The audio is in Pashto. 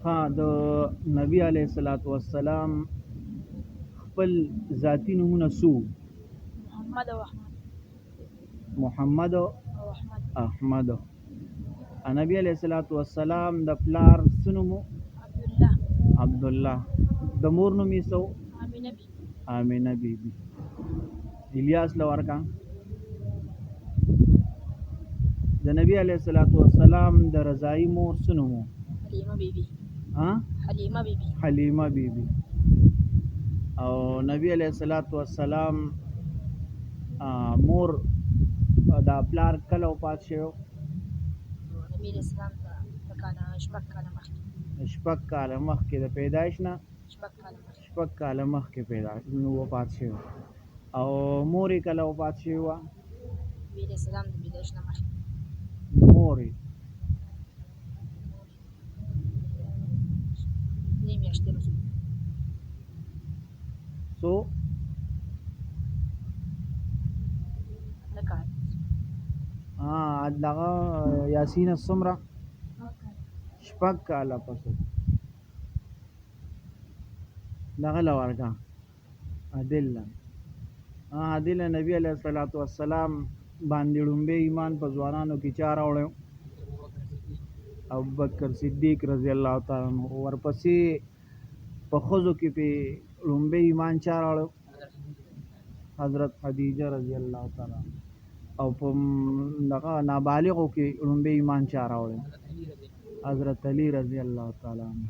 ها د نبی علیه الصلاۃ والسلام خپل ذاتی نومونه سو محمد او احمد. نبی علیه الصلاۃ والسلام د پلار سنمو عبد الله. د مور نوم یې سو آمینه بیبي. الیاس لورکا د نبی علیه الصلاۃ والسلام د رضائی مور سنمو حلیمه بیبي. او نبی علیه الصلاۃ والسلام مور دا پلار کله وفات شو؟ نبی اسلام ته شپږ کاله مخکې د پیدایش نه شپږ کاله مخکې وفات شو. او مور یې کله وفات شوې وه؟ نبی اسلام د پیدایش نه مخکې مور یې میاشتې رسول سو دغه یاسین څومره شپږ کاله پس دغه لورکا عادل نبی علیه الصلاۃ والسلام باندې ړومبی ایمان په ځوانانو کې چا راوړی؟ ابوبکر صدیق رضی الله تعالی عنہ. ورپسې په ښځو کې په ړومبی ایمان چا راوړی؟ حضرت خدیجه رضی الله تعالی عنہ. او په دغه نابالغو کې ړومبی ایمان چا راوړی؟ حضرت علی رضی الله تعالی عنہ.